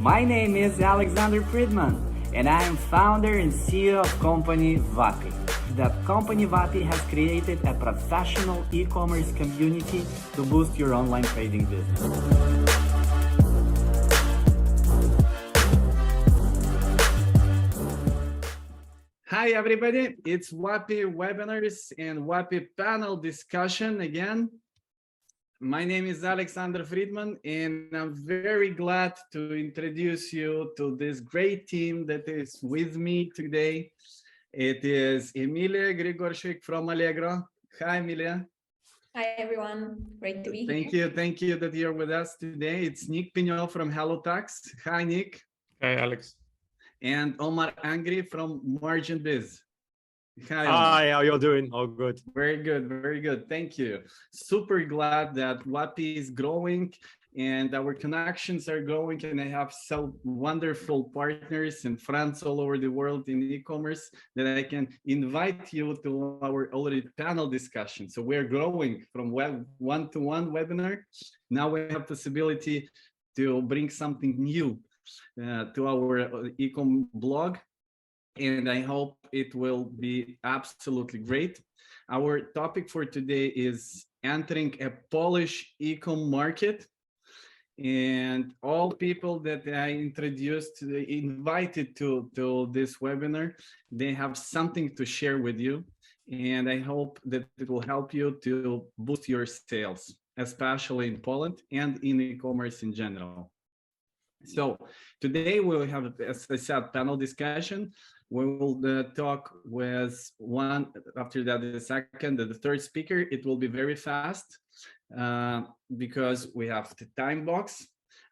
My name is Alexander Fridman, and I am founder and CEO of company WAPI. That company WAPI has created a professional e-commerce community to boost your online trading business. Hi everybody, it's WAPI webinars and WAPI panel discussion again. My name is Alexander Fridman, and I'm very glad to introduce you to this great team that is with me today. It is Emilia from Allegro. Hi, Emilia. Hi, everyone. Great to be here. Thank you that you're with us today. It's Nick Penev from HelloTax. Hi, Nick. Hi, Alex. And Omar Angri from Margin Biz. Hi, how you doing? All good. Very good, very good. Thank you. Super glad that WAPI is growing and our connections are growing, and I have so wonderful partners and friends all over the world in e-commerce that I can invite you to our already panel discussion. So we're growing from one-to-one webinar. Now we have possibility to bring something new to our e-com blog, and I hope it will be absolutely great. Our topic for today is entering a Polish e-com market, and all people that I invited to this webinar, they have something to share with you, and I hope that it will help you to boost your sales, especially in Poland and in e-commerce in general. So today we will have, as I said, panel discussion. We will talk with one, after that the second, the third speaker. It will be very fast because we have the time box.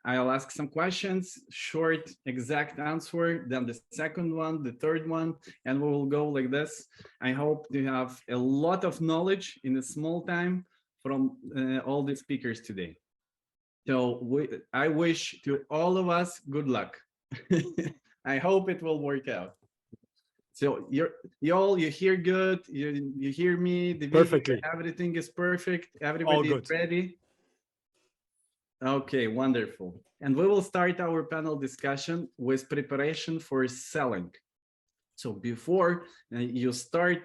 I'll ask some questions, short, exact answer, then the second one, the third one, and we will go like this. I hope you have a lot of knowledge in a small time from all the speakers today. So I wish to all of us good luck. I hope it will work out. So you hear good, you hear me, the video, perfectly. Everything is perfect, everybody is ready. Okay, wonderful. And we will start our panel discussion with preparation for selling. So before you start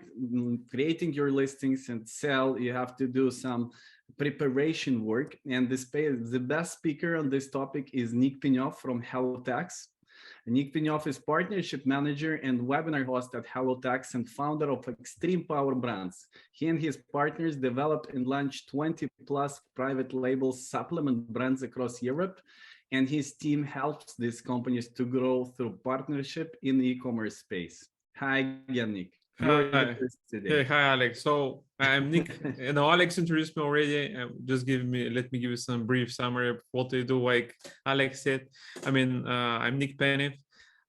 creating your listings and sell, you have to do some preparation work. And the best speaker on this topic is Nick Penev from HelloTax. Nick Penev is partnership manager and webinar host at HelloTax and founder of Extreme Power Brands. He and his partners developed and launched 20+ private label supplement brands across Europe, and his team helps these companies to grow through partnership in the e-commerce space. Hi again, Nick. Hi. Hey, hi, Alex. So I'm Nick. Alex introduced me already. Let me give you some brief summary of what I do. Like Alex said, I'm Nick Penev.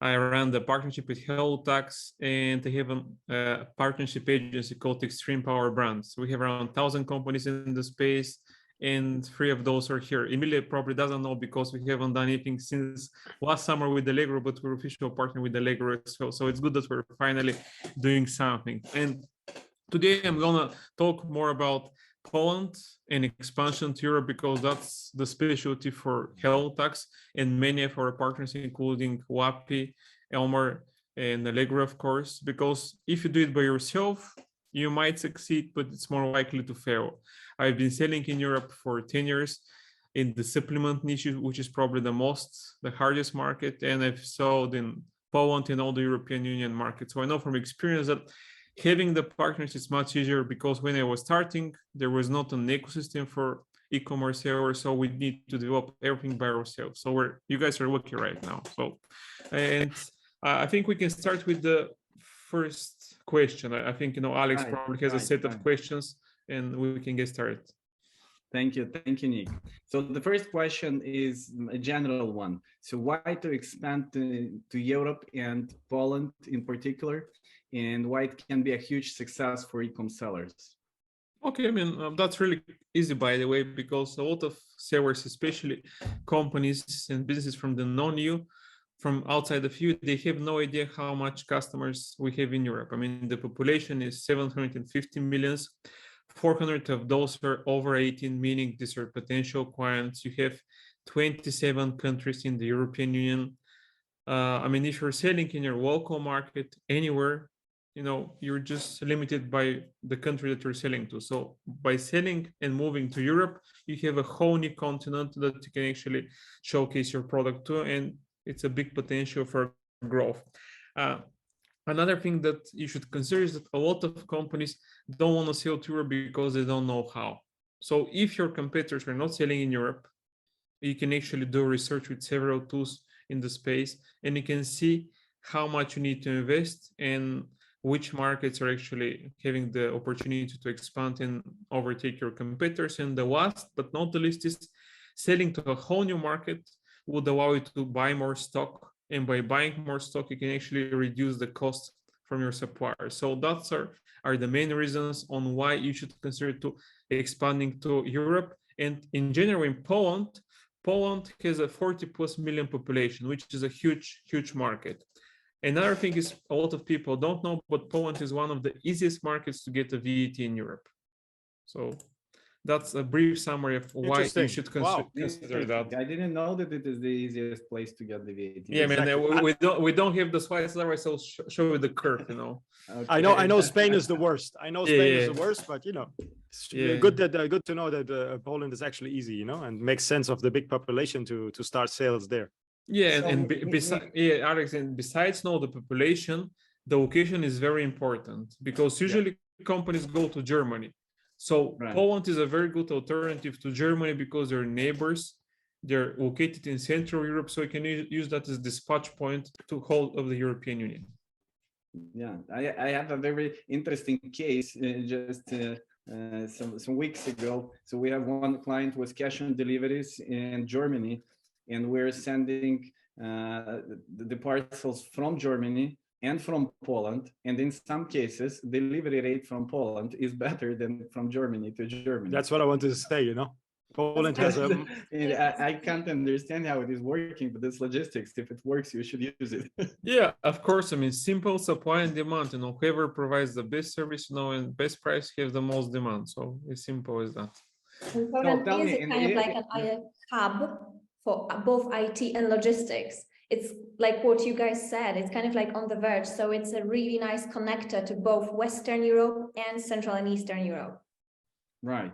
I run the partnership with HelloTax, and I have a partnership agency called Extreme Power Brands. We have around 1,000 companies in the space, and 3 of those are here. Emilia probably doesn't know because we haven't done anything since last summer with Allegro, but we're official partner with Allegro as well. So it's good that we're finally doing something. And today I'm gonna talk more about Poland and expansion to Europe, because that's the specialty for HelloTax and many of our partners, including WAPI, Omar, and Allegro, of course, because if you do it by yourself, you might succeed, but it's more likely to fail. I've been selling in Europe for 10 years in the supplement niche, which is probably the hardest market, and I've sold in Poland and all the European Union markets. So I know from experience that having the partners is much easier, because when I was starting, there was not an ecosystem for e-commerce sellers, so we need to develop everything by ourselves. So you guys are lucky right now. So, and I think we can start with the first question. I think Alex probably has a set of questions, and we can get started. Thank you, Nick. So the first question is a general one. So why to expand to Europe and Poland in particular, and why it can be a huge success for e-com sellers? Okay, that's really easy, by the way, because a lot of sellers, especially companies and businesses from the non-EU, from outside of EU, they have no idea how much customers we have in Europe. The population is 750 million. 400 of those are over 18, meaning these are potential clients. You have 27 countries in the European Union. I mean, if you're selling in your local market anywhere, you're just limited by the country that you're selling to. So by selling and moving to Europe, you have a whole new continent that you can actually showcase your product to, and it's a big potential for growth. Another thing that you should consider is that a lot of companies don't want to sell to Europe because they don't know how. So if your competitors are not selling in Europe, you can actually do research with several tools in the space, and you can see how much you need to invest and which markets are actually having the opportunity to expand and overtake your competitors. And the last but not the least is selling to a whole new market would allow you to buy more stock, and by buying more stock you can actually reduce the cost from your suppliers. So that's are the main reasons on why you should consider to expanding to Europe. And in general, in Poland has a 40+ million population, which is a huge market. Another thing is a lot of people don't know, but Poland is one of the easiest markets to get a VAT in Europe. So that's a brief summary of why you should consider that. I didn't know that it is the easiest place to get the VAT. Yeah, exactly. Man, we don't have the slides, otherwise I'll show you the curve, Okay. I know Spain is the worst. I know Spain is the worst, but it's good to know that Poland is actually easy, and makes sense of the big population to start sales there. Yeah, Alex, and besides the population, the location is very important, because usually companies go to Germany. So Poland is a very good alternative to Germany because they're neighbors. They're located in Central Europe, so you can use that as dispatch point to whole of the European Union. Yeah, I have a very interesting case just some weeks ago. So we have one client with cash on deliveries in Germany, and we're sending the parcels from Germany and from Poland. And in some cases, delivery rate from Poland is better than from Germany to Germany. That's what I wanted to say, Poland has a... I can't understand how it is working, but it's logistics. If it works, you should use it. Yeah, of course. I mean, simple supply and demand, whoever provides the best service, and best price have the most demand. So it's simple as that. And Poland is kind of like a hub for both IT and logistics. It's like what you guys said, it's kind of like on the verge. So it's a really nice connector to both Western Europe and Central and Eastern Europe. Right.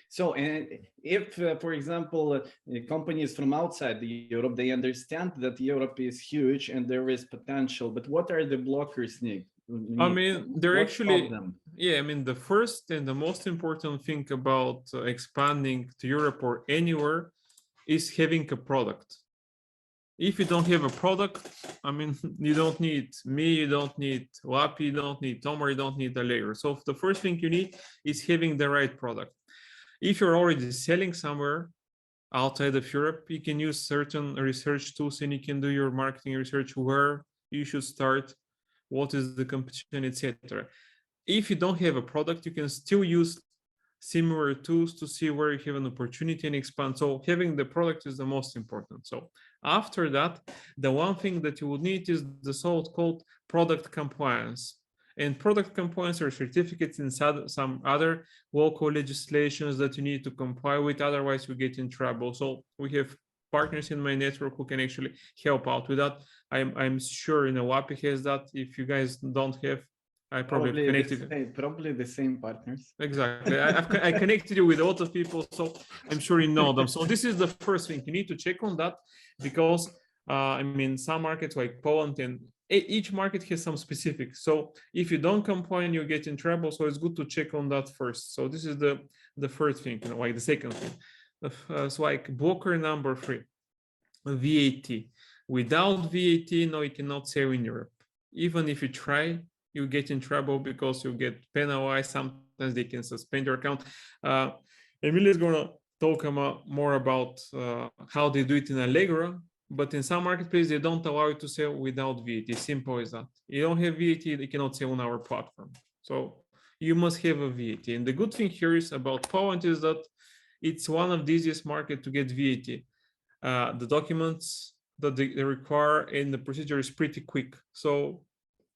So, and if, for example, companies from outside Europe, they understand that Europe is huge and there is potential, but what are the blockers, Nick? I mean, they're actually, the first and the most important thing about expanding to Europe or anywhere is having a product. If you don't have a product, you don't need me, you don't need WAPI, you don't need Omar, you don't need Allegro. So the first thing you need is having the right product. If you're already selling somewhere outside of Europe, you can use certain research tools and you can do your marketing research, where you should start, what is the competition, etc. If you don't have a product, you can still use similar tools to see where you have an opportunity and expand. So having the product is the most important. So after that, the one thing that you would need is the so-called product compliance. And product compliance are certificates in some other local legislations that you need to comply with, otherwise you get in trouble. So we have partners in my network who can actually help out with that. I'm sure WAPI has that. If you guys don't have, I probably connected probably the same partners. Exactly. I connected you with a lot of people, so I'm sure you know them. So this is the first thing you need to check on that, because some markets like Poland, and each market has some specifics. So if you don't comply, you get in trouble. So it's good to check on that first. So this is the first thing, like the second thing. It's like blocker number 3, VAT. Without VAT, no, you cannot sell in Europe. Even if you try, you get in trouble because you get penalized. Sometimes they can suspend your account. Emilia is going to talk more about how they do it in Allegro, but in some marketplaces, they don't allow you to sell without VAT. Simple as that. You don't have VAT, you cannot sell on our platform. So you must have a VAT. And the good thing here is about Poland is that it's one of the easiest markets to get VAT. The documents that they require and the procedure is pretty quick. So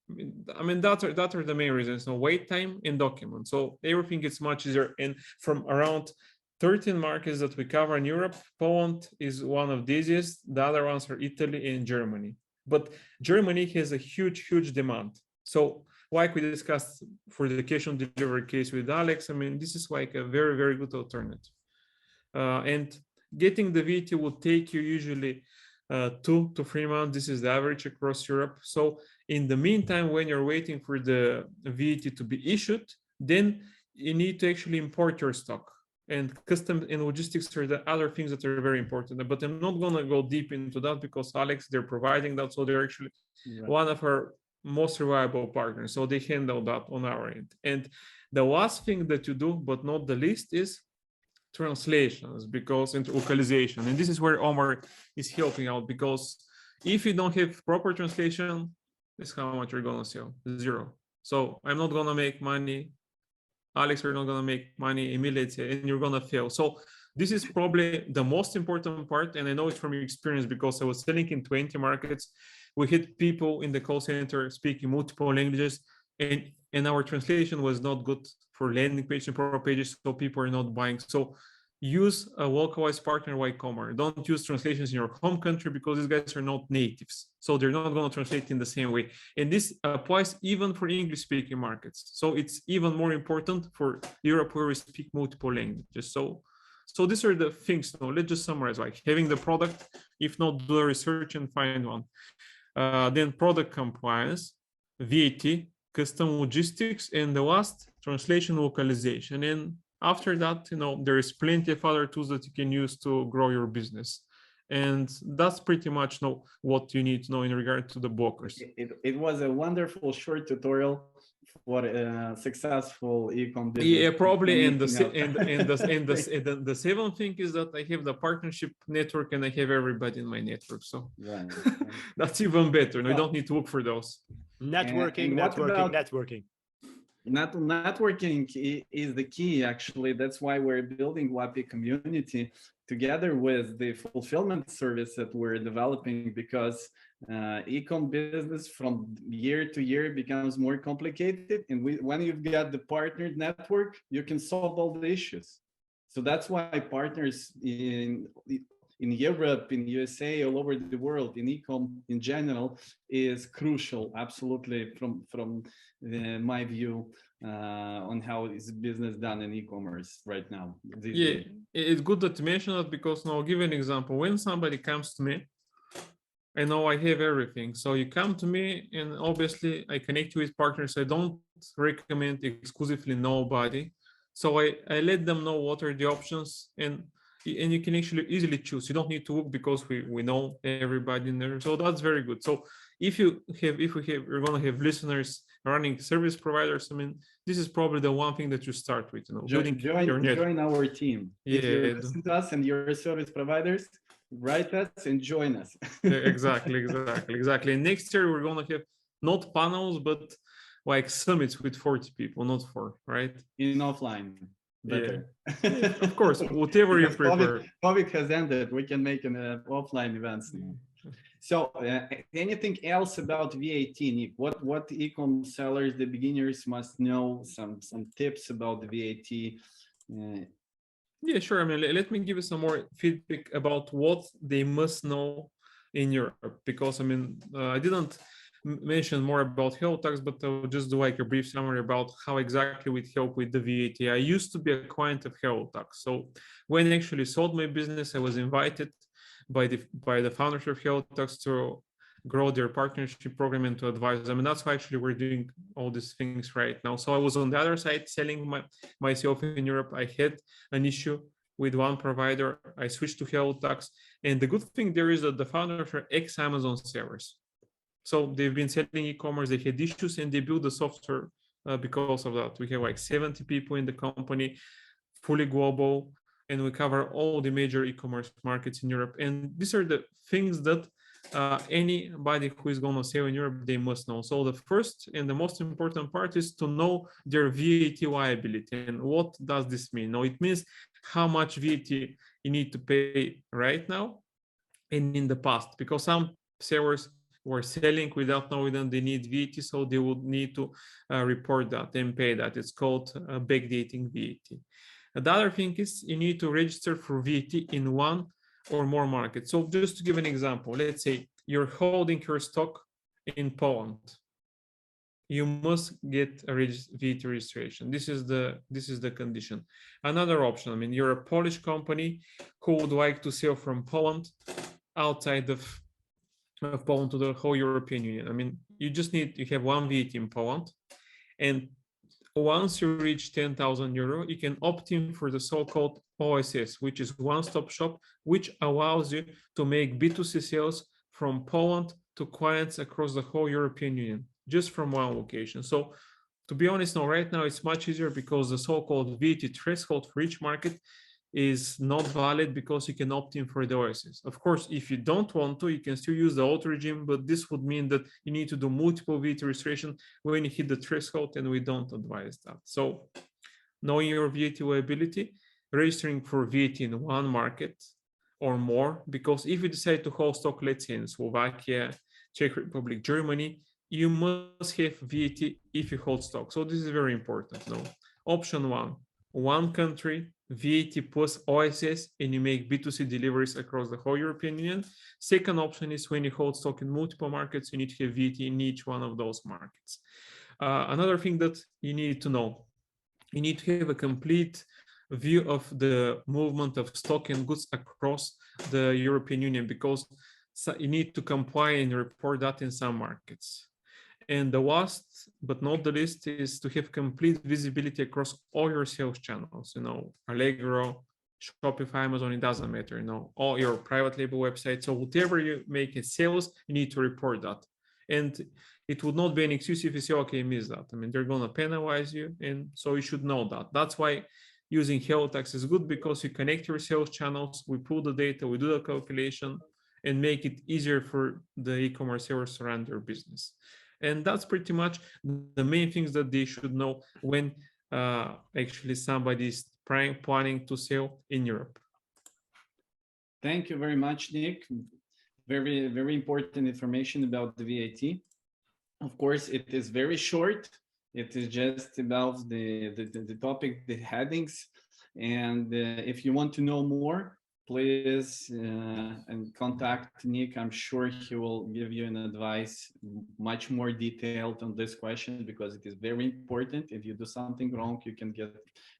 that are the main reasons. So wait time and documents. So everything is much easier. And from around 13 markets that we cover in Europe. Poland is one of the easiest. The other ones are Italy and Germany. But Germany has a huge demand. So like we discussed for the cash on delivery case with Alex, I mean, this is like a very good alternative. And getting the VAT will take you usually 2 to 3 months. This is the average across Europe. So in the meantime, when you're waiting for the VAT to be issued, then you need to actually import your stock. And custom and logistics are the other things that are very important. But I'm not going to go deep into that because Alex, they're providing that. So they're actually one of our most reliable partners. So they handle that on our end. And the last thing that you do, but not the least, is translations because and localization. And this is where Omar is helping out, because if you don't have proper translation, this is how much you're going to sell. 0. So I'm not going to make money. Alex, you're not going to make money, Emilia, and you're going to fail. So this is probably the most important part. And I know it from your experience because I was selling in 20 markets. We had people in the call center speaking multiple languages, and our translation was not good for landing page and product pages, so people are not buying. So use a localized partner like Omar. Don't use translations in your home country because these guys are not natives. So they're not going to translate in the same way. And this applies even for English-speaking markets. So it's even more important for Europe where we speak multiple languages. So these are the things. Now, let's just summarize, like having the product, if not, do a research and find one. Then product compliance, VAT, custom logistics, and the last, translation localization. And after that, there is plenty of other tools that you can use to grow your business. And that's pretty much what you need to know in regard to the blockers. It was a wonderful short tutorial for a successful e-com business. Yeah, probably. And the seventh thing is that I have the partnership network and I have everybody in my network. So right. That's even better. You don't need to look for those. Networking. Networking is the key, actually. That's why we're building WAPI community together with the fulfillment service that we're developing, because e-com business from year to year becomes more complicated. And when you've got the partner network, you can solve all the issues. So that's why partners in Europe, in USA, all over the world, in e-com in general, is crucial, absolutely, from my view on how is business done in e-commerce right now. Yeah, it's good that you mention that, because now I'll give you an example. When somebody comes to me, I know I have everything. So you come to me, and obviously I connect you with partners. I don't recommend exclusively nobody. So I let them know what are the options, and you can actually easily choose. You don't need to look because we know everybody in there. So that's very good. So if we're going to have listeners running service providers, I mean, this is probably the one thing that you start with. Join our team. Yeah, if you listen to us and you're service providers, write us and join us. Exactly. And next year we're going to have not panels, but like summits with 40 people, not 4, right? In offline. Better. Yeah. Of course, whatever you prefer. COVID has ended. We can make an offline events now. So anything else about VAT, Nick? What e-com sellers, the beginners, must know? Some tips about the VAT? Yeah, sure. I mean, let me give you some more feedback about what they must know in Europe, because I mean, I didn't mention more about health tax, but I'll just do like a brief summary about how exactly we help with the VAT. I used to be a client of health tax. So when I actually sold my business, I was invited by the founders of health tax to grow their partnership program and to advise them. And that's why actually we're doing all these things right now. So I was on the other side selling myself in Europe. I had an issue with one provider. I switched to health tax. And the good thing there is that the founders are ex-Amazon sellers. So they've been selling e-commerce, they had issues, and they built the software because of that. We have like 70 people in the company, fully global, and we cover all the major e-commerce markets in Europe. And these are the things that anybody who is going to sell in Europe, they must know. So the first and the most important part is to know their VAT liability. And what does this mean? Now, it means how much VAT you need to pay right now and in the past, because some sellers were selling without knowing that they need VAT, so they would need to report that and pay that. It's called backdating VAT. And the other thing is you need to register for VAT in one or more markets. So just to give an example, let's say you're holding your stock in Poland. You must get a VAT registration. This is the condition. Another option, I mean, you're a Polish company who would like to sell from Poland outside of Poland to the whole European Union. I mean, you just need to have one VAT in Poland, and once you reach 10,000 euro, you can opt in for the so-called OSS, which is one-stop shop, which allows you to make B2C sales from Poland to clients across the whole European Union, just from one location. So to be honest, right now it's much easier because the so-called VAT threshold for each market is not valid because you can opt in for the OSS. Of course, if you don't want to, you can still use the auto regime, but this would mean that you need to do multiple VAT registration when you hit the threshold, and we don't advise that. So knowing your VAT liability, registering for VAT in one market or more, because if you decide to hold stock, let's say in Slovakia, Czech Republic, Germany, you must have VAT if you hold stock. So this is very important. No? Option one country, VAT plus OSS, and you make B2C deliveries across the whole European Union. Second option is when you hold stock in multiple markets, you need to have VAT in each one of those markets. Another thing that you need to know, you need to have a complete view of the movement of stock and goods across the European Union, because you need to comply and report that in some markets. And the last but not the least is to have complete visibility across all your sales channels, Allegro, Shopify, Amazon, it doesn't matter, all your private label websites. So whatever you make in sales, you need to report that. And it would not be an excuse if you say, okay, I missed that. I mean, they're going to penalize you. And so you should know that. That's why using HelloTax is good, because you connect your sales channels, we pull the data, we do the calculation, and make it easier for the e-commerce sellers to run their business. And that's pretty much the main things that they should know when actually somebody is planning to sell in Europe. Thank you very much, Nick. Very, very important information about the VAT. Of course, it is very short. It is just about the topic, the headings. And if you want to know more, please and contact Nick. I'm sure he will give you an advice much more detailed on this question, because it is very important. If you do something wrong, you can get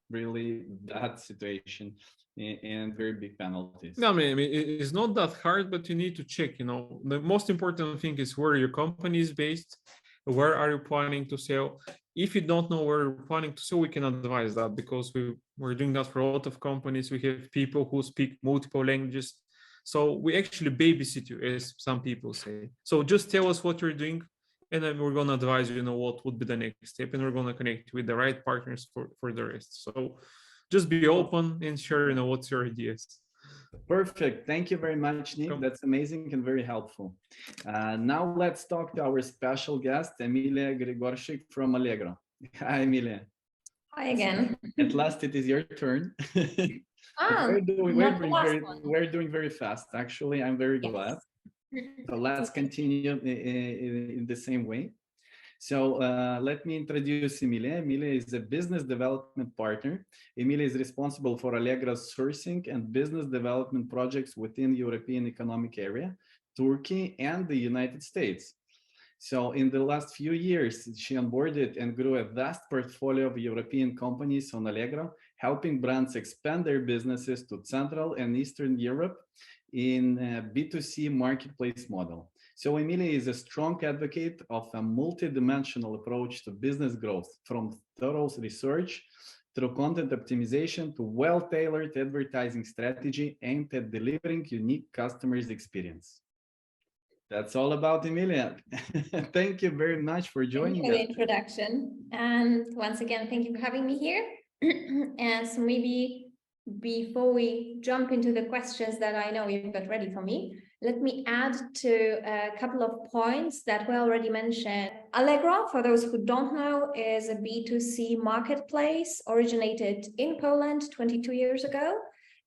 really bad situation and very big penalties. No, I mean, it's not that hard, but you need to check, the most important thing is where your company is based, where are you planning to sell. If you don't know where you're planning to sell, we can advise that, because we're doing that for a lot of companies. We have people who speak multiple languages. So we actually babysit you, as some people say. So just tell us what you're doing, and then we're going to advise you, what would be the next step, and we're going to connect with the right partners for the rest. So just be open and share, what's your ideas. Perfect. Thank you very much, Nick. That's amazing and very helpful. Now let's talk to our special guest, Emilia Grigorczyk from Allegro. Hi, Emilia. Hi again. At last, it is your turn. We're doing very fast. Actually, I'm very glad. So let's continue in the same way. So let me introduce Emilia. Emilia is a business development partner. Emilia is responsible for Allegro's sourcing and business development projects within the European Economic Area, Turkey, and the United States. So in the last few years, she onboarded and grew a vast portfolio of European companies on Allegro, helping brands expand their businesses to Central and Eastern Europe in a B2C marketplace model. So Emilia is a strong advocate of a multi-dimensional approach to business growth, from thorough research through content optimization to well-tailored advertising strategy aimed at delivering unique customers' experience. That's all about Emilia. Thank you very much for joining us. Thank you for the introduction. And once again, thank you for having me here. And so maybe before we jump into the questions that I know you've got ready for me, let me add to a couple of points that were already mentioned. Allegro, for those who don't know, is a B2C marketplace originated in Poland 22 years ago.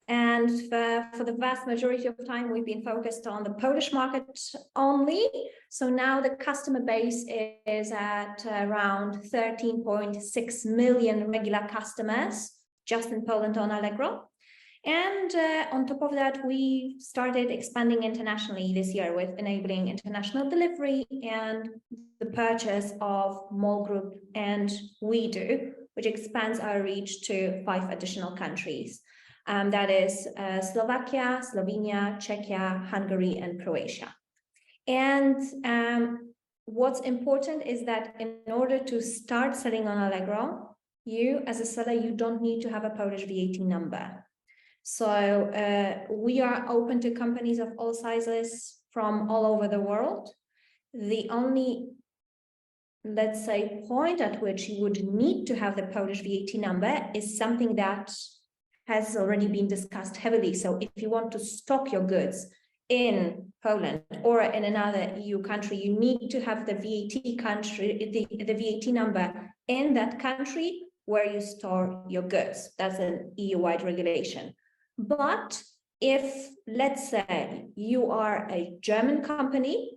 And for the vast majority of time, we've been focused on the Polish market only. So now the customer base is at around 13.6 million regular customers, just in Poland on Allegro. And on top of that, we started expanding internationally this year with enabling international delivery and the purchase of Mall Group and We Do, which expands our reach to 5 additional countries. That is Slovakia, Slovenia, Czechia, Hungary, and Croatia. And what's important is that in order to start selling on Allegro, you as a seller, you don't need to have a Polish VAT number. So we are open to companies of all sizes from all over the world. The only, let's say, point at which you would need to have the Polish VAT number is something that has already been discussed heavily. So if you want to stock your goods in Poland or in another EU country, you need to have the VAT country, the VAT number in that country where you store your goods. That's an EU-wide regulation. But if, let's say, you are a German company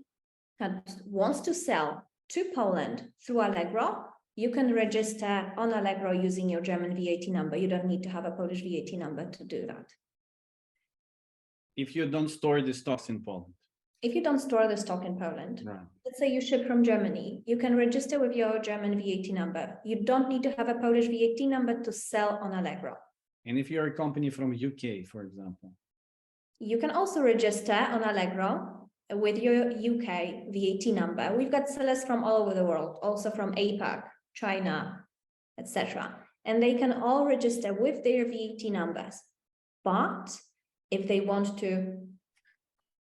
that wants to sell to Poland through Allegro, you can register on Allegro using your German VAT number. You don't need to have a Polish VAT number to do that. If you don't store the stocks in Poland. If you don't store the stock in Poland, right. Let's say you ship from Germany, you can register with your German VAT number. You don't need to have a Polish VAT number to sell on Allegro. And if you're a company from UK, for example? You can also register on Allegro with your UK VAT number. We've got sellers from all over the world, also from APAC, China, etc. And they can all register with their VAT numbers. But if they want to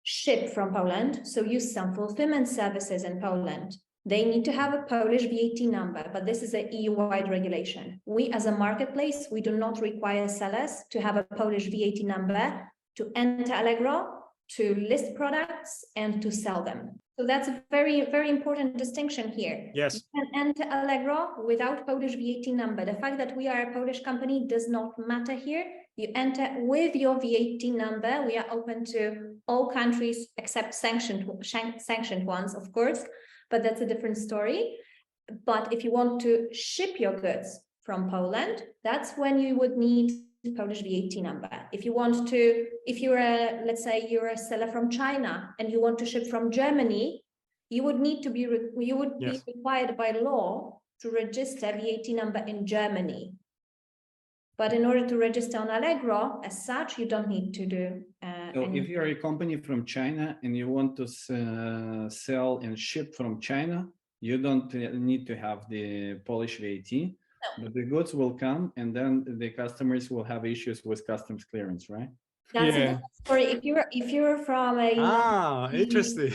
ship from Poland, so use some fulfillment services in Poland, they need to have a Polish VAT number, but this is an EU-wide regulation. We as a marketplace, we do not require sellers to have a Polish VAT number to enter Allegro, to list products and to sell them. So that's a very, very important distinction here. Yes. You can enter Allegro without Polish VAT number. The fact that we are a Polish company does not matter here. You enter with your VAT number. We are open to all countries except sanctioned ones, of course, but that's a different story. But if you want to ship your goods from Poland, that's when you would need Polish VAT number. If you want to, if you're a, let's say you're a seller from China and you want to ship from Germany, you would need to be, be required by law to register VAT number in Germany. But in order to register on Allegro, as such, you don't need to do. So if you're a company from China and you want to sell and ship from China, you don't need to have the Polish VAT. No. But the goods will come and then the customers will have issues with customs clearance, right? That's a different story. If you're from a interesting.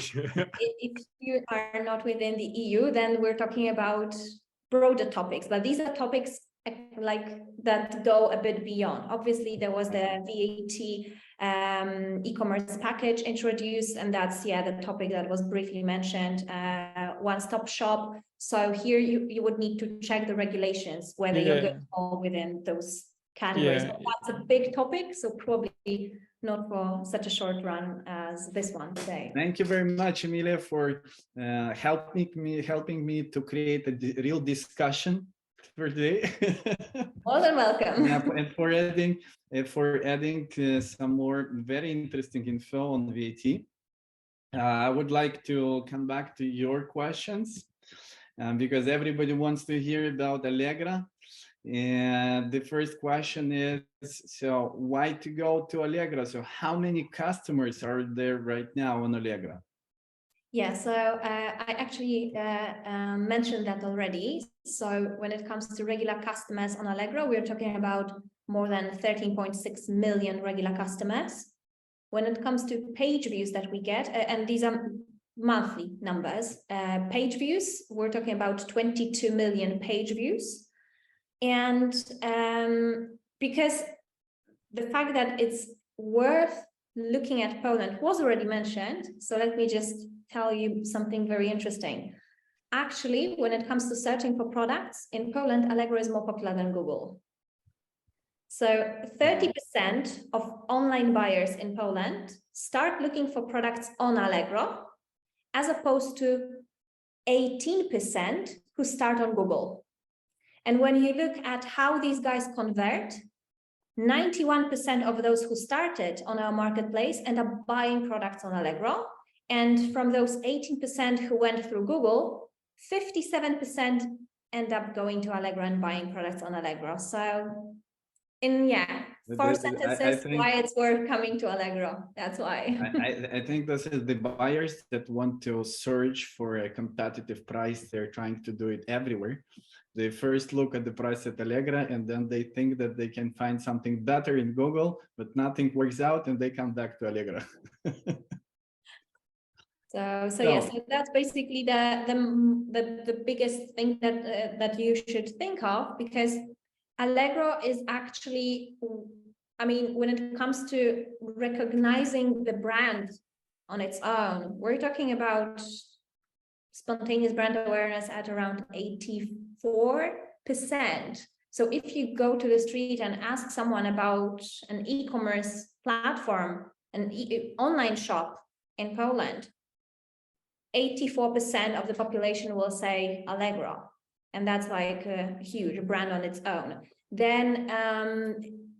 If you are not within the EU, then we're talking about broader topics. But these are topics like that go a bit beyond. Obviously, there was the VAT e-commerce package introduced, and that's the topic that was briefly mentioned. One-stop shop. So here you would need to check the regulations whether your goods fall within those categories. But that's a big topic, so probably not for such a short run as this one today. Thank you very much, Emilia, for helping me to create a real discussion for today. More than welcome. And for adding some more very interesting info on VAT. I would like to come back to your questions because everybody wants to hear about Allegro. And the first question is, so why to go to Allegro? So how many customers are there right now on Allegro? Yeah, so I actually mentioned that already. So when it comes to regular customers on Allegro, we're talking about more than 13.6 million regular customers. When it comes to page views that we get, and these are monthly numbers, page views, we're talking about 22 million page views. And because the fact that it's worth looking at Poland was already mentioned, so let me just tell you something very interesting. Actually, when it comes to searching for products in Poland, Allegro is more popular than Google. So 30% of online buyers in Poland start looking for products on Allegro, as opposed to 18% who start on Google. And when you look at how these guys convert, 91% of those who started on our marketplace end up buying products on Allegro. And from those 18% who went through Google, 57% end up going to Allegro and buying products on Allegro. So in, four sentences, why it's worth coming to Allegro. That's why. I think this is the buyers that want to search for a competitive price. They're trying to do it everywhere. They first look at the price at Allegro, and then they think that they can find something better in Google, but nothing works out, and they come back to Allegro. So that's basically the biggest thing that you should think of, because Allegro is actually, I mean, when it comes to recognizing the brand on its own, we're talking about spontaneous brand awareness at around 84%. So if you go to the street and ask someone about an e-commerce platform, an online shop in Poland, 84% of the population will say Allegro. And that's like a huge brand on its own. Then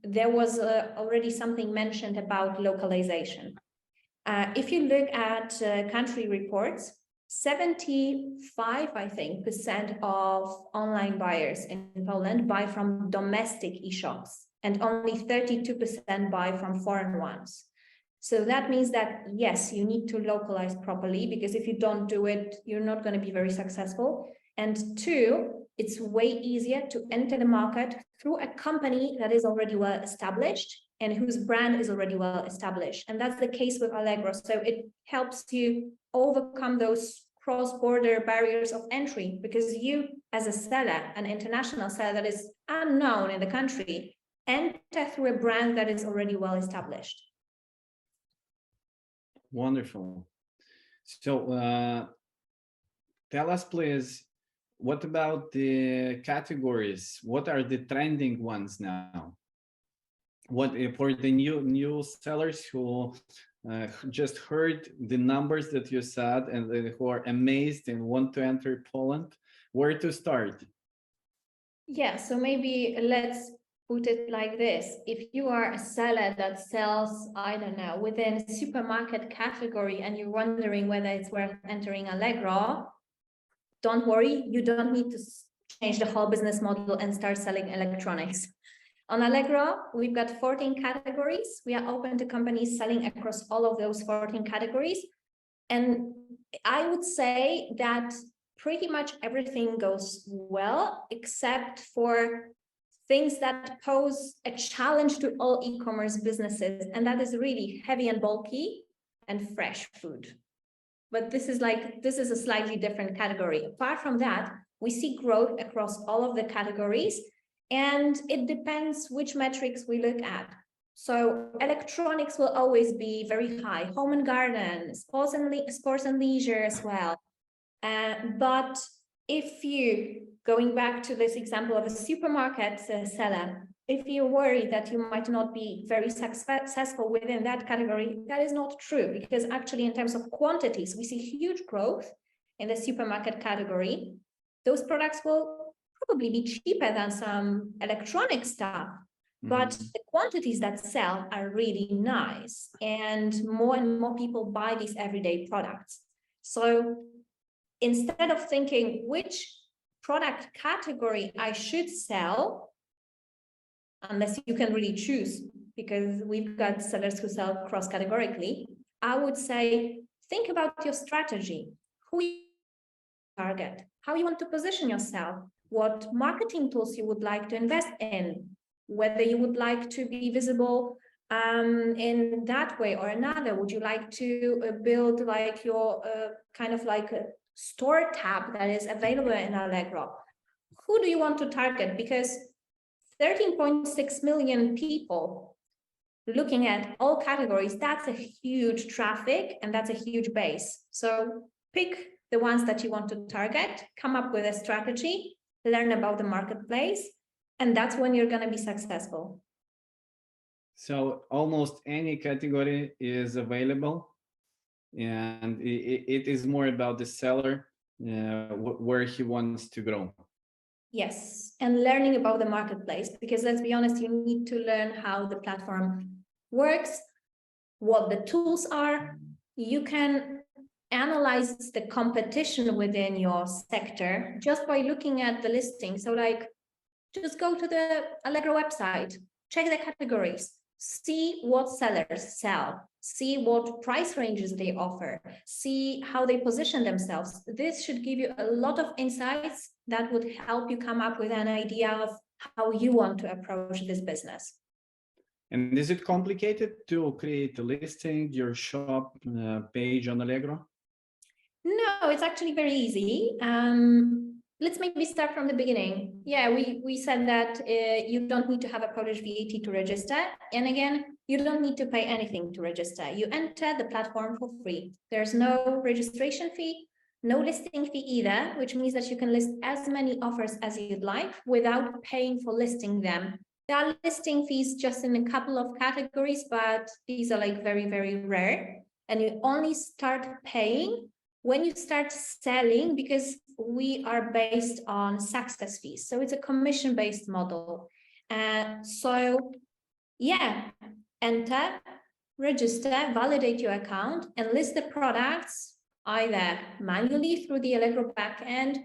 there was already something mentioned about localization. If you look at country reports, 75, I think, % of online buyers in Poland buy from domestic e-shops, and only 32% buy from foreign ones. So that means that, yes, you need to localize properly, because if you don't do it, you're not going to be very successful. And two, it's way easier to enter the market through a company that is already well established and whose brand is already well established. And that's the case with Allegro. So it helps you overcome those cross-border barriers of entry, because you, as a seller, an international seller that is unknown in the country, enter through a brand that is already well established. Wonderful. So tell us, please, what about the categories? What are the trending ones now? What for the new sellers who just heard the numbers that you said and who are amazed and want to enter Poland, where to start? Yeah, so maybe let's put it like this. If you are a seller that sells, I don't know, within a supermarket category, and you're wondering whether it's worth entering Allegro, don't worry, you don't need to change the whole business model and start selling electronics. On Allegro, we've got 14 categories. We are open to companies selling across all of those 14 categories. And I would say that pretty much everything goes well, except for things that pose a challenge to all e-commerce businesses. And that is really heavy and bulky and fresh food. But this is a slightly different category. Apart from that, we see growth across all of the categories, and it depends which metrics we look at. So electronics will always be very high, home and garden, sports and leisure as well. But if you, going back to this example of a supermarket seller, if you're worried that you might not be very successful within that category, that is not true, because actually in terms of quantities, we see huge growth in the supermarket category. Those products will probably be cheaper than some electronic stuff, but the quantities that sell are really nice, and more people buy these everyday products. So instead of thinking which product category I should sell, unless you can really choose, because we've got sellers who sell cross-categorically, I would say, think about your strategy, who you target, how you want to position yourself, what marketing tools you would like to invest in, whether you would like to be visible in that way or another. Would you like to build like your kind of like a store tab that is available in Allegro? Who do you want to target? Because 13.6 million people looking at all categories, that's a huge traffic and that's a huge base. So pick the ones that you want to target, come up with a strategy, learn about the marketplace, and that's when you're going to be successful. So almost any category is available, and it is more about the seller, where he wants to grow. Yes, and learning about the marketplace, because let's be honest, you need to learn how the platform works, what the tools are. You can analyze the competition within your sector just by looking at the listing. So like, just go to the Allegro website, check the categories, see what sellers sell, see what price ranges they offer, see how they position themselves. This should give you a lot of insights that would help you come up with an idea of how you want to approach this business. And is it complicated to create a listing, your shop page on Allegro? No, it's actually very easy. Let's maybe start from the beginning. Yeah, we said that you don't need to have a Polish VAT to register. And again, you don't need to pay anything to register. You enter the platform for free. There's no registration fee, no listing fee either, which means that you can list as many offers as you'd like without paying for listing them. There are listing fees just in a couple of categories, but these are like very, very rare. And you only start paying when you start selling, because we are based on success fees. So it's a commission-based model. So yeah, enter, register, validate your account, and list the products either manually through the Allegro backend,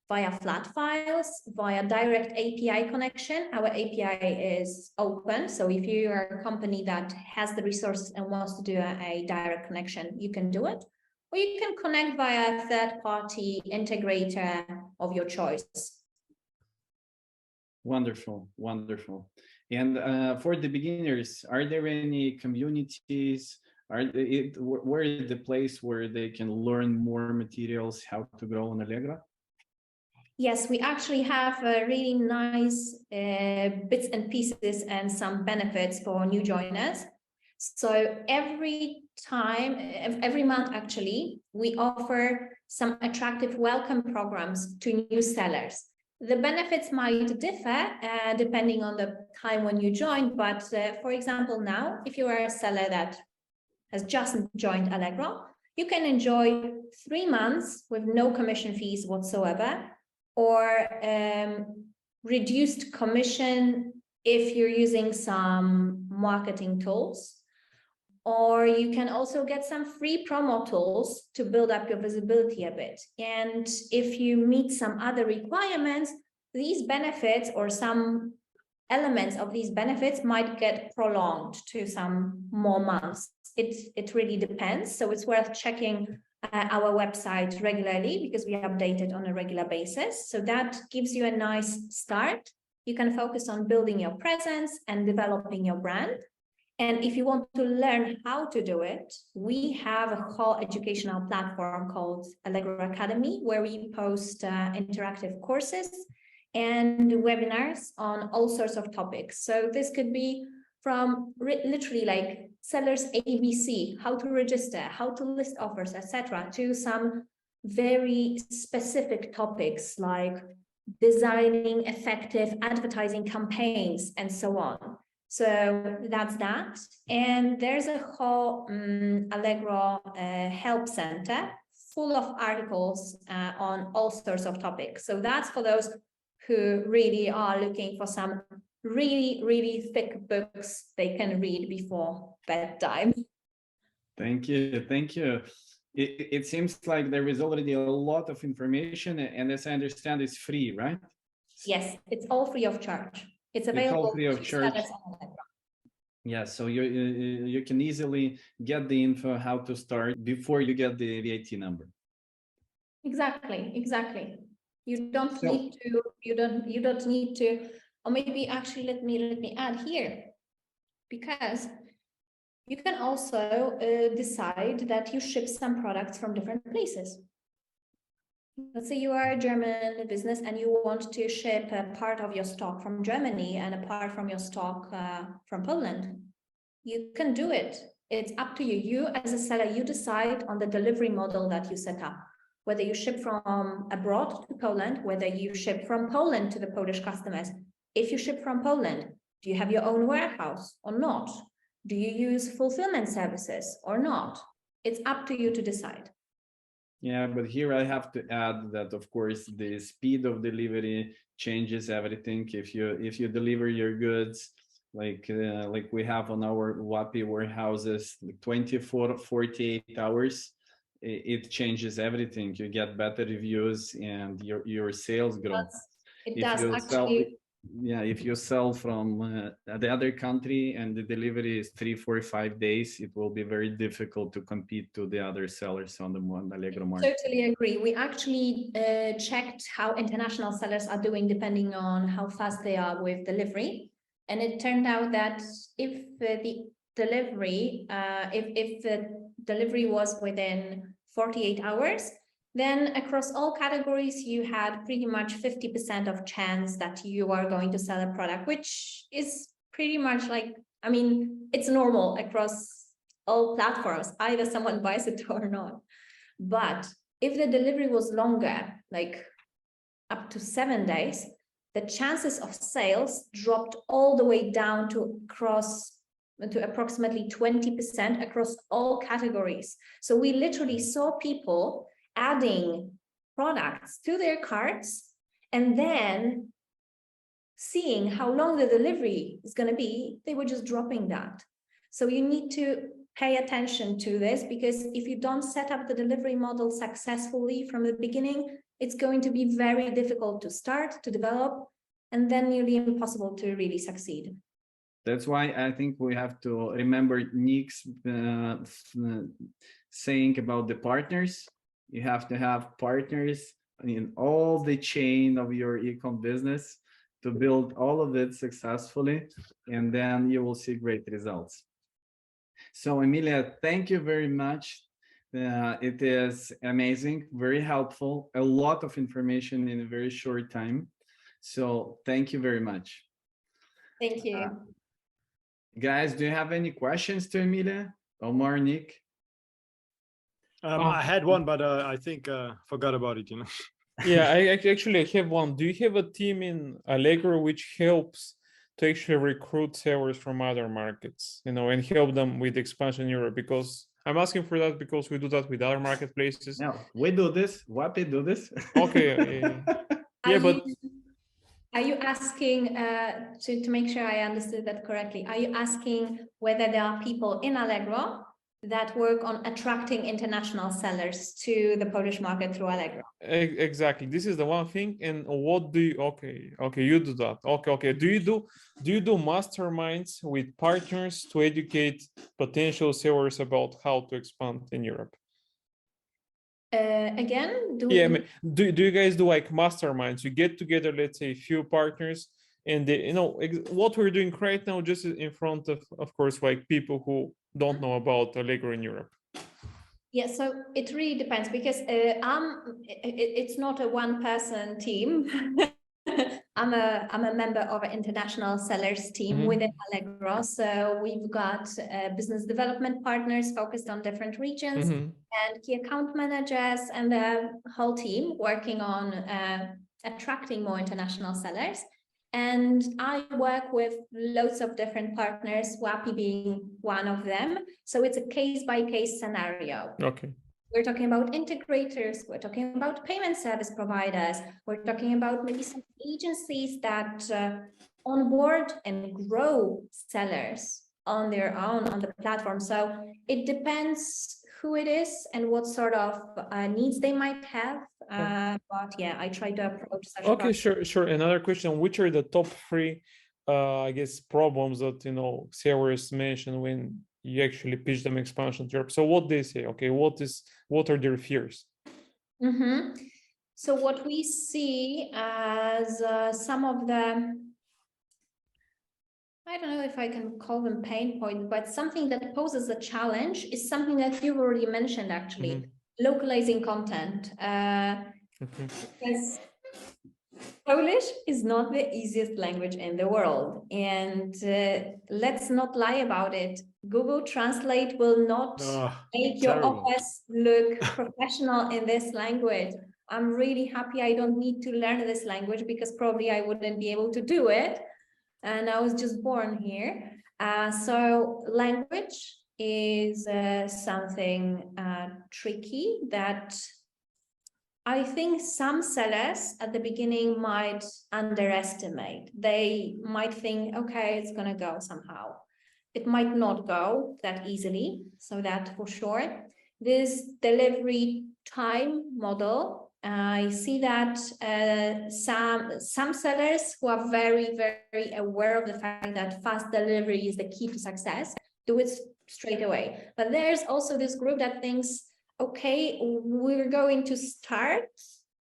via flat files, via direct API connection. Our API is open. So if you are a company that has the resources and wants to do a direct connection, you can do it. Or you can connect via a third-party integrator of your choice. Wonderful, wonderful. And for the beginners, are there any communities? Where is the place where they can learn more materials, how to grow on Allegro? Yes, we actually have really nice bits and pieces and some benefits for new joiners. So every month, actually, we offer some attractive welcome programs to new sellers. The benefits might differ depending on the time when you join, but for example, now, if you are a seller that has just joined Allegro, you can enjoy 3 months with no commission fees whatsoever, or reduced commission if you're using some marketing tools. Or you can also get some free promo tools to build up your visibility a bit. And if you meet some other requirements, these benefits or some elements of these benefits might get prolonged to some more months. It really depends. So it's worth checking our website regularly, because we update it on a regular basis. So that gives you a nice start. You can focus on building your presence and developing your brand. And if you want to learn how to do it, we have a whole educational platform called Allegro Academy, where we post interactive courses and webinars on all sorts of topics. So this could be from literally like sellers ABC, how to register, how to list offers, etc., to some very specific topics like designing effective advertising campaigns and so on. So that's that. And there's a whole Allegro help center full of articles on all sorts of topics. So that's for those who really are looking for some really, really thick books they can read before bedtime. Thank you. Thank you. It seems like there is already a lot of information, and as I understand, it's free, right? Yes, it's all free of charge. It's available. It's all free of charge. Yeah, so you can easily get the info how to start before you get the VAT number. Exactly, exactly. You don't need to. You don't need to. Or maybe actually, let me add here, because you can also decide that you ship some products from different places. Let's say you are a German business and you want to ship a part of your stock from Germany and a part from your stock from Poland. You can do it. It's up to you. You as a seller, you decide on the delivery model that you set up, whether you ship from abroad to Poland, whether you ship from Poland to the Polish customers. If you ship from Poland, do you have your own warehouse or not? Do you use fulfillment services or not? It's up to you to decide. Yeah, but here I have to add that, of course, the speed of delivery changes everything. If you deliver your goods like we have on our WAPI warehouses, 24, 48 hours, it changes everything. You get better reviews and your sales grow. It does actually. If you sell from the other country and the delivery is 3, 4, 5 days, it will be very difficult to compete to the other sellers on the Allegro market. Totally agree. We actually checked how international sellers are doing depending on how fast they are with delivery. And it turned out that if the delivery, if the delivery was within 48 hours, then across all categories, you had pretty much 50% of chance that you are going to sell a product, which is pretty much like, I mean, it's normal across all platforms, either someone buys it or not. But if the delivery was longer, like up to 7 days, the chances of sales dropped all the way down to approximately 20% across all categories. So we literally saw people adding products to their carts and then seeing how long the delivery is going to be, they were just dropping that. So you need to pay attention to this, because if you don't set up the delivery model successfully from the beginning, it's going to be very difficult to start, to develop, and then nearly impossible to really succeed. That's why I think we have to remember Nick's saying about the partners. You have to have partners in all the chain of your e-com business to build all of it successfully, and then you will see great results. So Emilia, thank you very much. It is amazing, very helpful, a lot of information in a very short time. So thank you very much. Thank you. Guys, do you have any questions to Emilia? Omar, Nick? I had one, but I think forgot about it, you know. Yeah, I actually have one. Do you have a team in Allegro which helps to actually recruit sellers from other markets, you know, and help them with expansion in Europe? Because I'm asking for that because we do that with other marketplaces. No, we do this. WAPI do this. Okay. Yeah, but are you asking to make sure I understood that correctly? Are you asking whether there are people in Allegro that work on attracting international sellers to the Polish market through Allegro? Exactly. This is the one thing. And what do you? Okay, you do that. Okay. Do you do masterminds with partners to educate potential sellers about how to expand in Europe? Again, do you guys do like masterminds? You get together, let's say, a few partners, and they, you know, what we're doing right now, just in front of course, like people who don't know about Allegro in Europe. Yeah, so it really depends, because it's not a one-person team. I'm a member of an international sellers team within Allegro. So we've got business development partners focused on different regions, and key account managers, and the whole team working on attracting more international sellers. And I work with loads of different partners, WAPI being one of them. So it's a case-by-case scenario. Okay. We're talking about integrators, we're talking about payment service providers, we're talking about maybe some agencies that onboard and grow sellers on their own on the platform. So it depends who it is and what sort of needs they might have. But yeah, I try to approach such. Okay, sure. Another question: which are the top 3, I guess, problems that, you know, sellers mention when you actually pitch them expansion to Europe? So what they say, okay, what are their fears? So what we see as some of them, I don't know if I can call them pain points, but something that poses a challenge is something that you've already mentioned, actually, localizing content. Because Polish is not the easiest language in the world, and let's not lie about it. Google Translate will not make your office look professional in this language. I'm really happy I don't need to learn this language, because probably I wouldn't be able to do it. And I was just born here. So language is something tricky that I think some sellers at the beginning might underestimate. They might think, okay, it's going to go somehow. It might not go that easily. So that for sure. This delivery time model, I see that some sellers who are very, very aware of the fact that fast delivery is the key to success, do it straight away. But there's also this group that thinks, okay, we're going to start,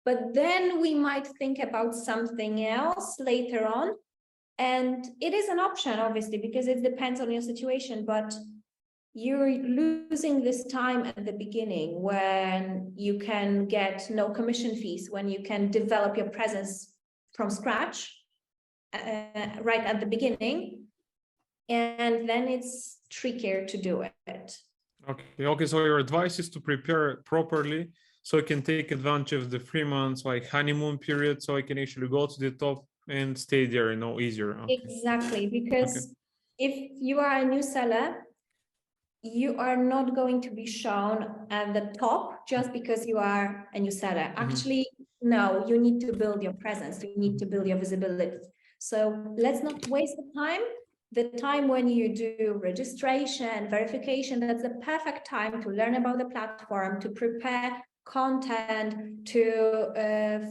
but then we might think about something else later on. And it is an option, obviously, because it depends on your situation, but you're losing this time at the beginning when you can get no commission fees, when you can develop your presence from scratch right at the beginning. And then it's trickier to do it. Okay. So your advice is to prepare properly so I can take advantage of the 3 months like honeymoon period, so I can actually go to the top and stay there, easier. Okay. Exactly, because if you are a new seller, you are not going to be shown at the top just because you are a new seller. Actually, no, you need to build your presence. You need to build your visibility. So let's not waste the time. The time when you do registration, verification, that's the perfect time to learn about the platform, to prepare content, to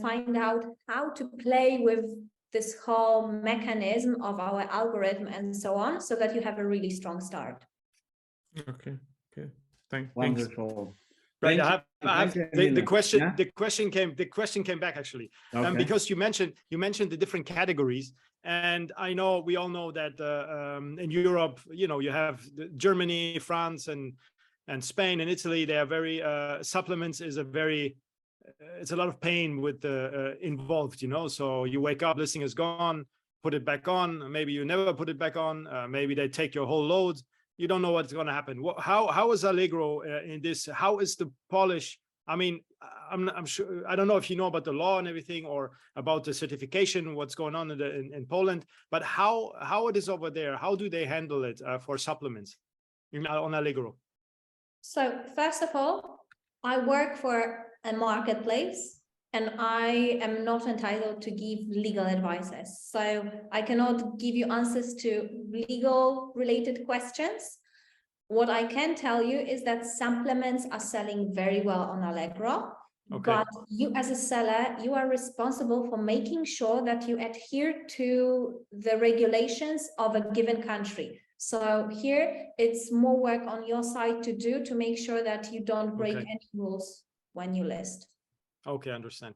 find out how to play with this whole mechanism of our algorithm and so on, so that you have a really strong start. Okay. Thanks. Wonderful. Right. The question came back actually, because you mentioned the different categories, and I know we all know that in Europe, you have Germany, France, and Spain and Italy. They are very supplements is a very it's a lot of pain with the involved. So you wake up, listing is gone, put it back on. Maybe you never put it back on. Maybe they take your whole load. You don't know what's going to happen. How is Allegro in this? How is the polish? I mean, I'm sure, I don't know if you know about the law and everything, or about the certification, what's going on in Poland, but how it is over there? How do they handle it for supplements on Allegro? So first of all, I work for a marketplace, and I am not entitled to give legal advices. So I cannot give you answers to legal related questions. What I can tell you is that supplements are selling very well on Allegro. Okay. But you as a seller, you are responsible for making sure that you adhere to the regulations of a given country. So here it's more work on your side to do to make sure that you don't break any rules when you list. Okay, understand.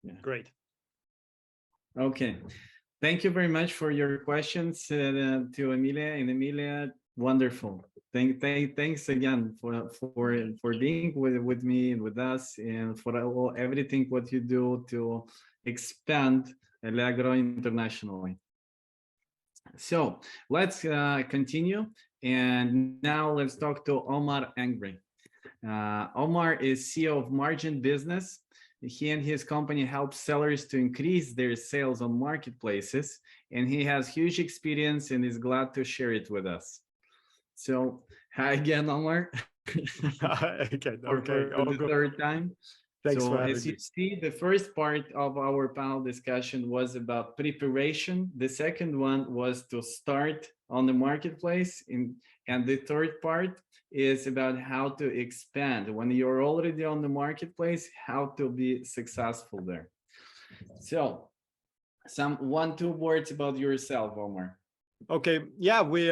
Yeah. Great. Okay. Thank you very much for your questions to Emilia. And Emilia, wonderful. Thanks again for being with me and with us, and for everything what you do to expand Allegro internationally. So let's continue, and now let's talk to Omar Angri. Omar is CEO of Margin Business. He and his company help sellers to increase their sales on marketplaces, and he has huge experience and is glad to share it with us. So, hi again, Omar. Okay. For the third time. Thanks so, for having as you me. see, the first part of our panel discussion was about preparation. The second one was to start on the marketplace, and the third part is about how to expand when you're already on the marketplace, how to be successful there. So, some 1-2 words about yourself, Omar. Okay, yeah, we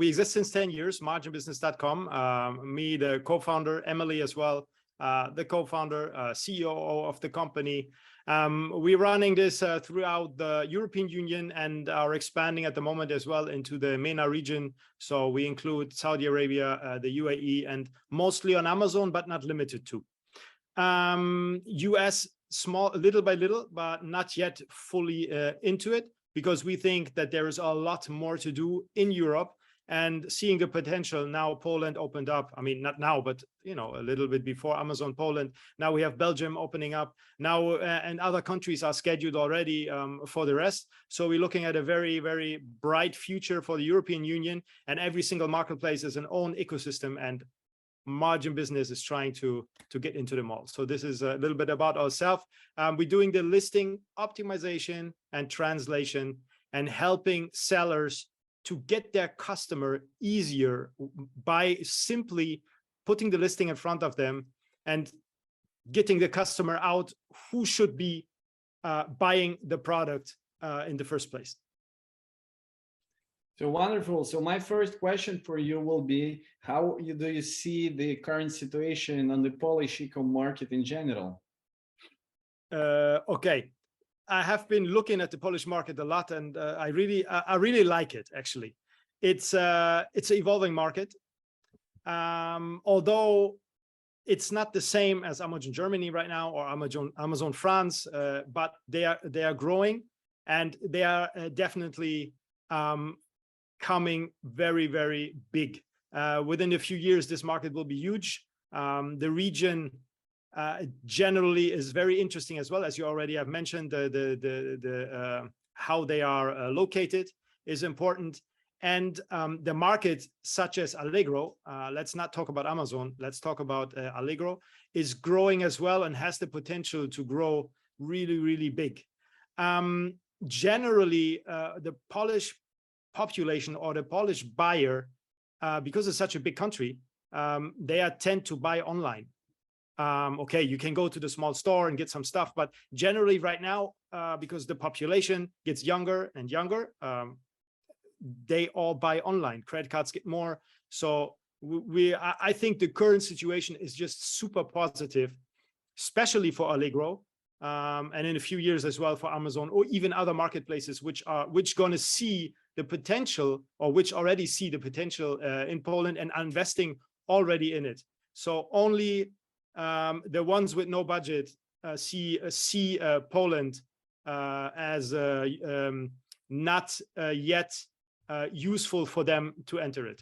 exist since 10 years, marginbusiness.com. Me, the co-founder, Emily as well, the co-founder, CEO of the company. We're running this throughout the European Union and are expanding at the moment as well into the MENA region. So we include Saudi Arabia, the UAE, and mostly on Amazon, but not limited to. US, small, little by little, but not yet fully into it, because we think that there is a lot more to do in Europe, and seeing the potential. Now Poland opened up, I mean, not now, but a little bit before Amazon Poland. Now we have Belgium opening up now, and other countries are scheduled already for the rest. So we're looking at a very, very bright future for the European Union, and every single marketplace is an own ecosystem, and margin business is trying to get into the mall. So this is a little bit about ourselves. We're doing the listing optimization and translation and helping sellers to get their customer easier by simply putting the listing in front of them and getting the customer out who should be buying the product in the first place. So wonderful. So my first question for you will be, how do you see the current situation on the Polish e-com market in general? Okay, I have been looking at the Polish market a lot, and I really like it. Actually, it's an evolving market. Although it's not the same as Amazon Germany right now or Amazon France, but they are growing, and they are definitely coming very, very big. Within a few years, this market will be huge. The region generally is very interesting as well, as you already have mentioned. How they are located is important, and the market such as Allegro, let's not talk about Amazon, let's talk about Allegro, is growing as well and has the potential to grow really, really big. Generally, the Polish population or the Polish buyer, because it's such a big country, they tend to buy online. Okay, you can go to the small store and get some stuff, but generally right now, because the population gets younger and younger, they all buy online. Credit cards get more. So I think the current situation is just super positive, especially for Allegro, and in a few years as well for Amazon or even other marketplaces which going to see the potential, or which already see the potential in Poland and are investing already in it. So only the ones with no budget see Poland as not yet useful for them to enter it.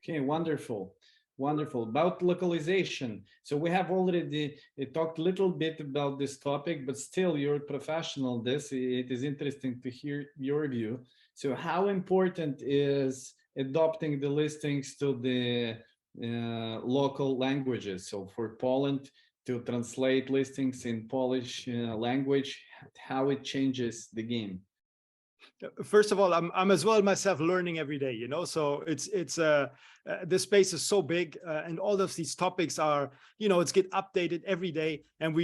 Okay, wonderful. Wonderful. About localization. So we have already talked a little bit about this topic, but still you're a professional. It is interesting to hear your view. So how important is adopting the listings to the local languages? So for Poland to translate listings in Polish language, how it changes the game? First of all, I'm as well myself learning every day, you know, so it's the space is so big, and all of these topics are, you know, it's get updated every day, and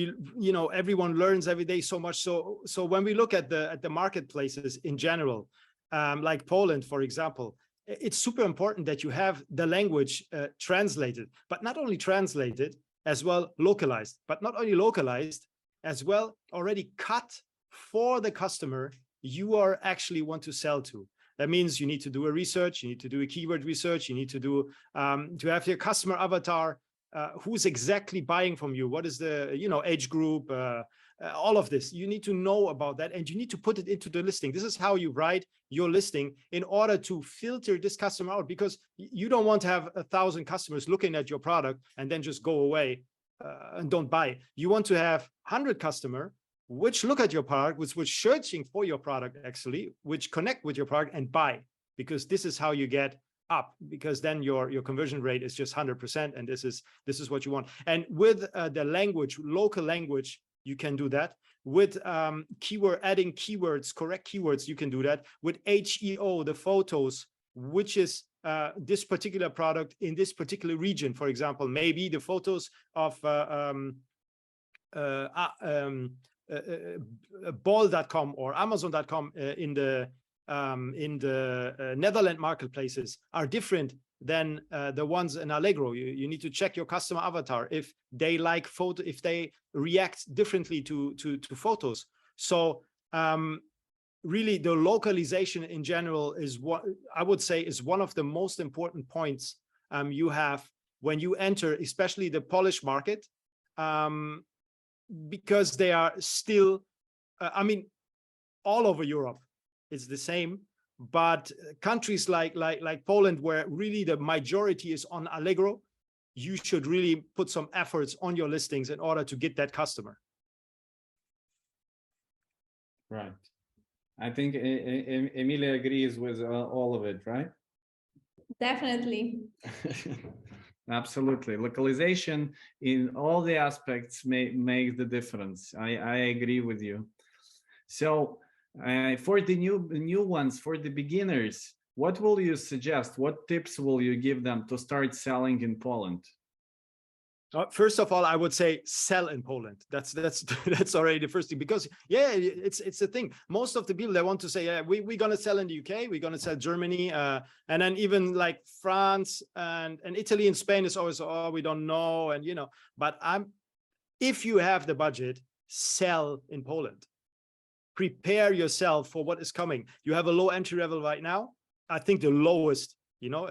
everyone learns every day so much. So when we look at the marketplaces in general, like Poland, for example, it's super important that you have the language translated, but not only translated, as well localized, but not only localized, as well already cut for the customer you are actually want to sell to. That means you need to do a research, you need to do a keyword research, you need to do to have your customer avatar, who's exactly buying from you, what is the age group, all of this. You need to know about that, and you need to put it into the listing. This is how you write your listing in order to filter this customer out, because you don't want to have 1,000 customers looking at your product and then just go away and don't buy. You want to have 100 customers which look at your product, which searching for your product, actually, which connect with your product and buy, because this is how you get up, because then your conversion rate is just 100%, and this is what you want. And with the language, local language, you can do that. With adding keywords, correct keywords, you can do that. With HEO, the photos, which is this particular product in this particular region, for example, maybe the photos of bol.com or amazon.com in the Netherlands marketplaces are different than the ones in Allegro. You need to check your customer avatar if they like photo, if they react differently to photos. So really the localization in general is what I would say is one of the most important points you have when you enter, especially the Polish market, because they are still, I mean, all over Europe it's the same, but countries like Poland, where really the majority is on Allegro, you should really put some efforts on your listings in order to get that customer. Right. I think Emilia agrees with all of it, right? Definitely. Absolutely. Localization in all the aspects make the difference. I agree with you. So for the new ones, for the beginners, what will you suggest? What tips will you give them to start selling in Poland? First of all, I would say sell in Poland. That's already the first thing, because yeah, it's the thing. Most of the people, they want to say, yeah, we're gonna sell in the UK, we're gonna sell Germany, and then even like France and Italy and Spain is always, oh, we don't know, and you know. But if you have the budget, sell in Poland. Prepare yourself for what is coming. You have a low entry level right now. I think the lowest. You know,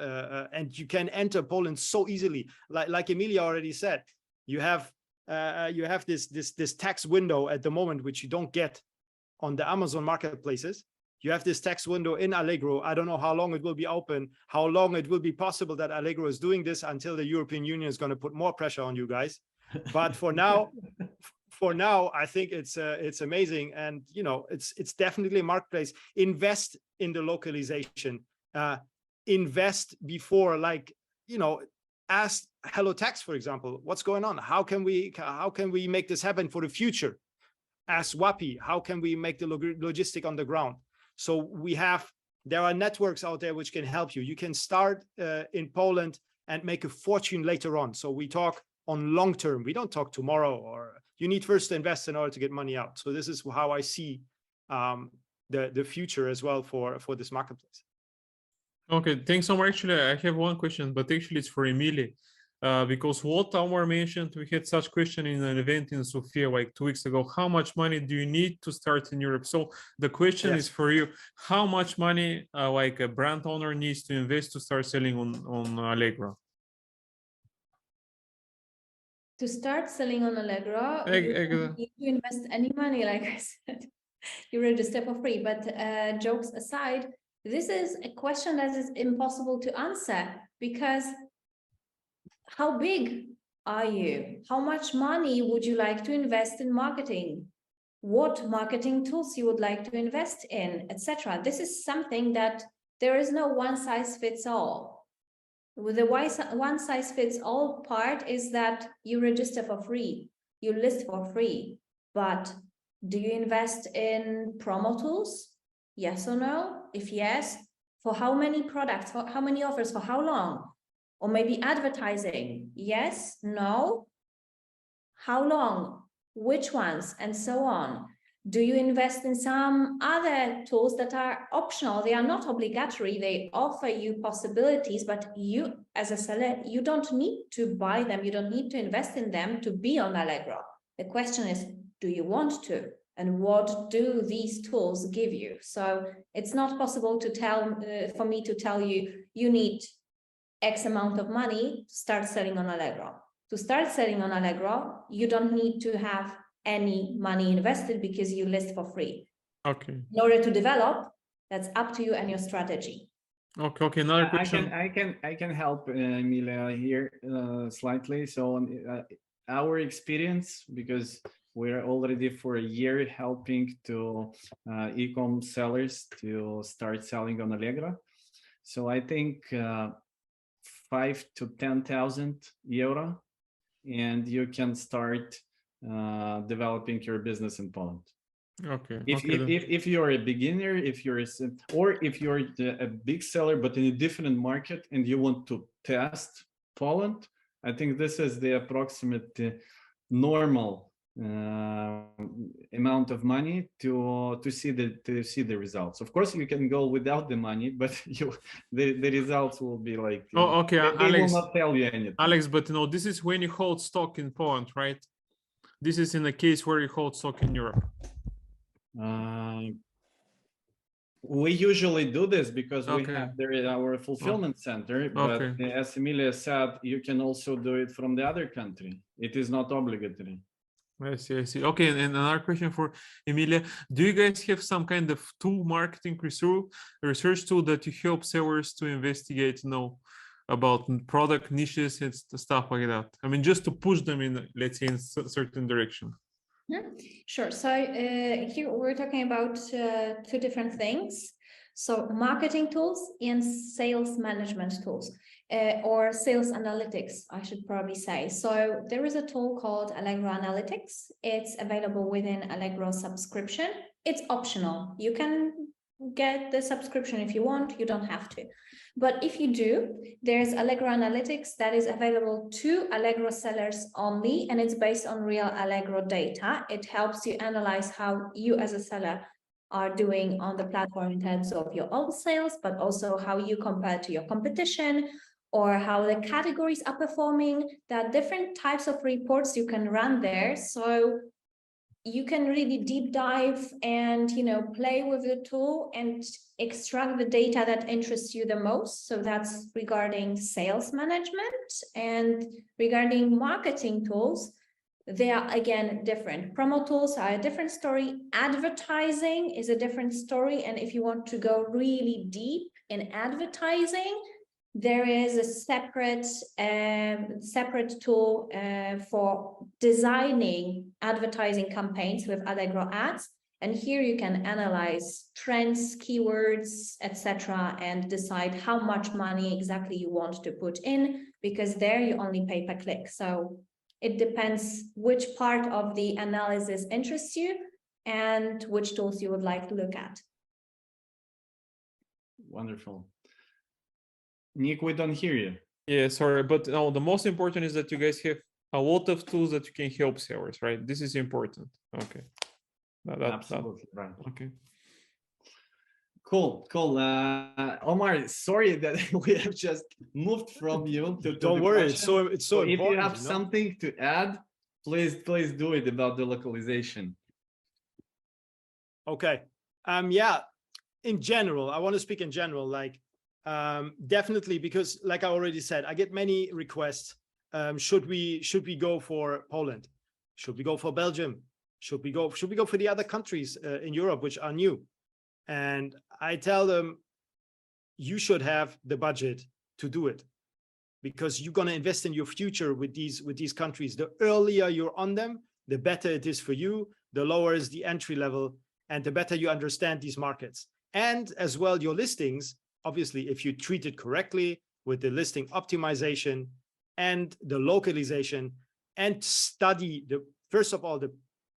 and you can enter Poland so easily. Like Emilia already said, you have this tax window at the moment, which you don't get on the Amazon marketplaces. You have this tax window in Allegro. I don't know how long it will be open, how long it will be possible that Allegro is doing this until the European Union is going to put more pressure on you guys. But for now, I think it's amazing, and you know, it's definitely a marketplace. Invest in the localization. Invest before, like, you know, ask Hello Tax, for example, what's going on? How can we make this happen for the future? Ask WAPI, how can we make the logistic on the ground? So there are networks out there which can help you. You can start in Poland and make a fortune later on. So we talk on long term. We don't talk tomorrow, or you need first to invest in order to get money out. So this is how I see the future as well for this marketplace. Okay, thanks, Omar. Actually, I have one question, but actually it's for Emilia. Because what Omar mentioned, we had such question in an event in Sofia like 2 weeks ago. How much money do you need to start in Europe? So the question is for you, how much money like a brand owner needs to invest to start selling on Allegro? To start selling on Allegro, you don't need to invest any money, like I said. You register for free. But jokes aside, this is a question that is impossible to answer, because how big are you? How much money would you like to invest in marketing? What marketing tools you would like to invest in, etc. This is something that there is no one size fits all. With the one size fits all part is that you register for free, you list for free, but do you invest in promo tools? Yes or no? If yes, for how many products, for how many offers, for how long? Or maybe advertising? Yes, no? How long? Which ones? And so on. Do you invest in some other tools that are optional? They are not obligatory. They offer you possibilities, but you as a seller, you don't need to buy them. You don't need to invest in them to be on Allegro. The question is, do you want to? And what do these tools give you? So it's not possible to for me to tell you, you need X amount of money to start selling on Allegro. To start selling on Allegro, you don't need to have any money invested because you list for free. Okay. In order to develop, that's up to you and your strategy. Okay. Another question. I can help Emilia here slightly. So our experience, because we're already for a year helping to e-com sellers to start selling on Allegro. So I think 5,000 to 10,000 euro, and you can start developing your business in Poland. Okay. If you're a beginner, if you're a big seller but in a different market and you want to test Poland, I think this is the approximate normal amount of money to see the results. Of course, you can go without the money, but the results will be like okay, they Alex, will not tell you anything. Alex, but you know, this is when you hold stock in Poland, right? This is in a case where you hold stock in Europe. We usually do this because we have our fulfillment center, but as Emilia said, you can also do it from the other country. It is not obligatory. I see. Okay, and another question for Emilia. Do you guys have some kind of tool, marketing research tool that you help sellers to investigate, about product niches and stuff like that? I mean, just to push them in, let's say, in a certain direction. Sure. So here we're talking about two different things. So marketing tools and sales management tools. or sales analytics, I should probably say. So there is a tool called Allegro Analytics. It's available within Allegro subscription. It's optional. You can get the subscription if you want, you don't have to. But if you do, there's Allegro Analytics that is available to Allegro sellers only, and it's based on real Allegro data. It helps you analyze how you as a seller are doing on the platform in terms of your own sales, but also how you compare to your competition, or how the categories are performing. There are different types of reports you can run there. So you can really deep dive and, you know, play with the tool and extract the data that interests you the most. So that's regarding sales management. And regarding marketing tools, they are again different. Promo tools are a different story. Advertising is a different story. And if you want to go really deep in advertising, there is a separate tool for designing advertising campaigns with Allegro ads. And here you can analyze trends, keywords, etc., and decide how much money exactly you want to put in, because there you only pay per click. So it depends which part of the analysis interests you and which tools you would like to look at. Wonderful. Nick, we don't hear you. Yeah, sorry, but no, the most important is that you guys have a lot of tools that you can help sellers, right? This is important. Okay. Absolutely right. Okay. Cool. Omar, sorry that we have just moved from you to don't worry, it's so important. If you have something to add, please do it about the localization. Okay. Yeah, in general, I want to speak in general, like definitely, because like I already said, I get many requests. Should we go for Poland? Should we go for Belgium? Should we go for the other countries in Europe which are new? And I tell them, you should have the budget to do it, because you're going to invest in your future with these countries. The earlier you're on them, the better it is for you, the lower is the entry level, and the better you understand these markets. And as well, your listings, obviously, if you treat it correctly with the listing optimization and the localization, and study first of all, the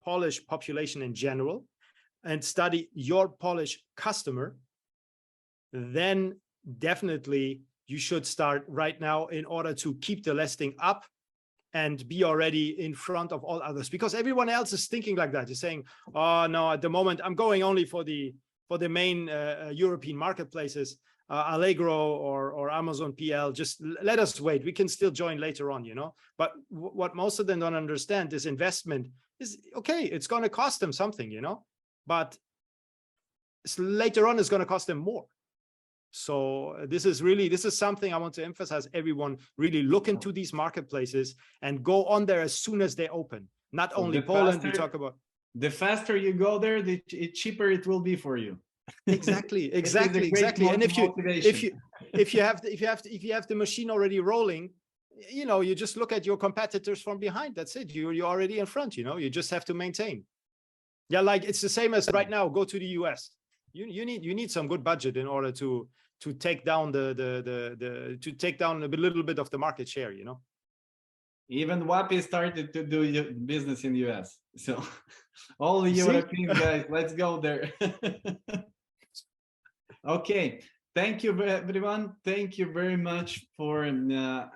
Polish population in general, and study your Polish customer, then definitely you should start right now in order to keep the listing up and be already in front of all others, because everyone else is thinking like that. You're saying, oh no, at the moment I'm going only for the main European marketplaces, Allegro or Amazon.pl. Just let us wait. We can still join later on, you know. But what most of them don't understand is investment is okay. It's going to cost them something, you know, but later on it's going to cost them more. So this is something I want to emphasize. Everyone really look into these marketplaces and go on there as soon as they open. Not only Poland, we talk about. The faster you go there, the cheaper it will be for you. Exactly. And if you have the machine already rolling, you know, you just look at your competitors from behind. That's it. You're already in front. You know, you just have to maintain. Yeah, like it's the same as right now. Go to the US. You need some good budget in order to take down a little bit of the market share. You know. Even WAPI started to do business in the US. So all the European guys, let's go there. Okay. Thank you, everyone. Thank you very much for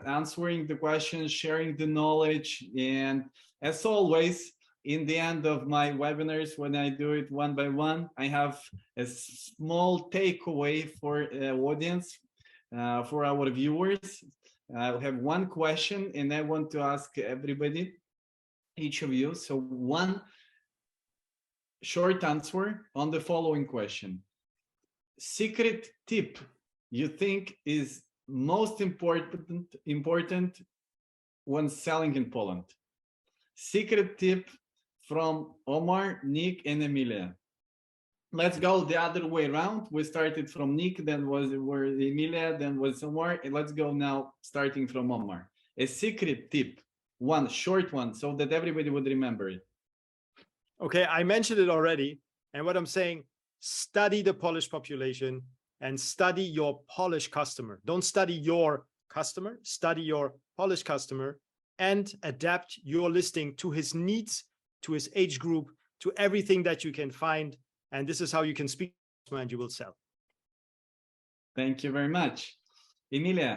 answering the questions, sharing the knowledge. And as always, in the end of my webinars, when I do it one by one, I have a small takeaway for audience, for our viewers. I have one question, and I want to ask everybody, each of you. So one short answer on the following question. Secret tip you think is most important when selling in Poland? Secret tip from Omar, Nick, and Emilia. Let's go the other way around. We started from Nick, then was Emilia, then was Omar. And let's go now, starting from Omar. A secret tip, one short one, so that everybody would remember it. Okay, I mentioned it already. And what I'm saying, study the Polish population and study your Polish customer. Don't study your customer, study your Polish customer, and adapt your listing to his needs, to his age group, to everything that you can find. And this is how you can speak and you will sell. Thank you very much. Emilia.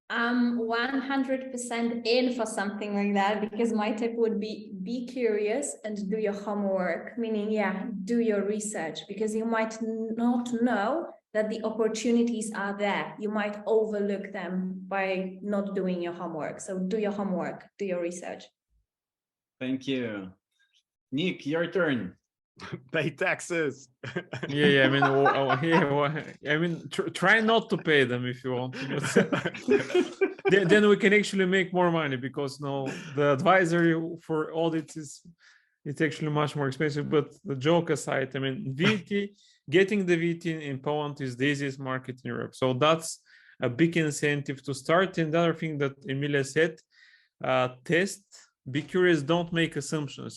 I'm 100% in for something like that, because my tip would be curious and do your homework, meaning, yeah, do your research, because you might not know that the opportunities are there. You might overlook them by not doing your homework. So do your homework, do your research. Thank you. Nick, your turn. Pay taxes. Yeah, I mean, try not to pay them if you want to. Then we can actually make more money, because the advisory for audit it's actually much more expensive. But the joke aside, I mean, VAT, getting the VAT in Poland is the easiest market in Europe. So that's a big incentive to start. And the other thing that Emilia said, test, be curious, don't make assumptions.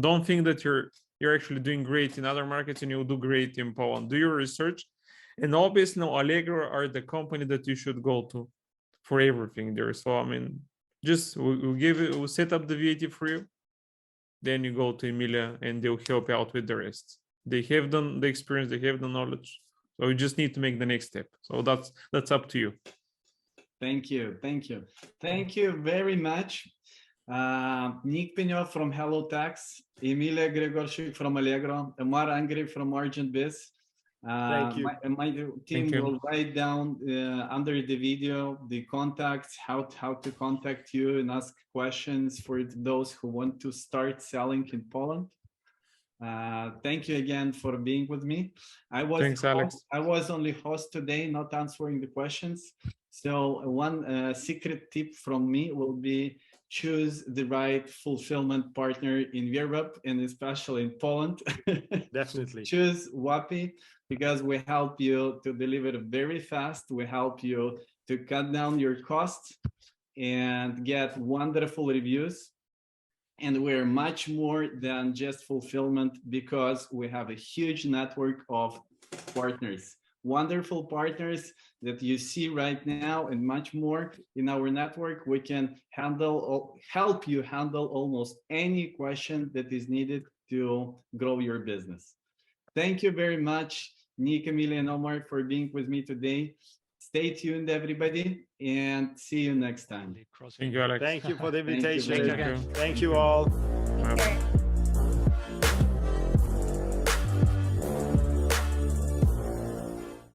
Don't think that you're actually doing great in other markets and you'll do great in Poland. Do your research. And obviously, Allegro are the company that you should go to for everything there. So, I mean, just we'll set up the VAT for you. Then you go to Emilia and they'll help you out with the rest. They have done the experience, they have the knowledge. So you just need to make the next step. So that's up to you. Thank you. Thank you. Thank you very much. Nick Penev from Hello Tax, Emilia Gregorczyk from Allegro, Omar Angri from Argent Biz. Thank you. My team will write down under the video the contacts, how to contact you and ask questions for those who want to start selling in Poland. Thank you again for being with me. Thanks, Alex. I was only host today, not answering the questions. So one secret tip from me will be choose the right fulfillment partner in Europe and especially in Poland. Definitely. Choose WAPI, because we help you to deliver very fast. We help you to cut down your costs and get wonderful reviews. And we're much more than just fulfillment, because we have a huge network of partners, wonderful partners that you see right now, and much more in our network. We can help you handle almost any question that is needed to grow your business. Thank you very much, Nick, Emilia, and Omar, for being with me today. Stay tuned, everybody, and see you next time. Thank you, Alex. Thank you for the invitation. Thank you. Thank you all. Okay.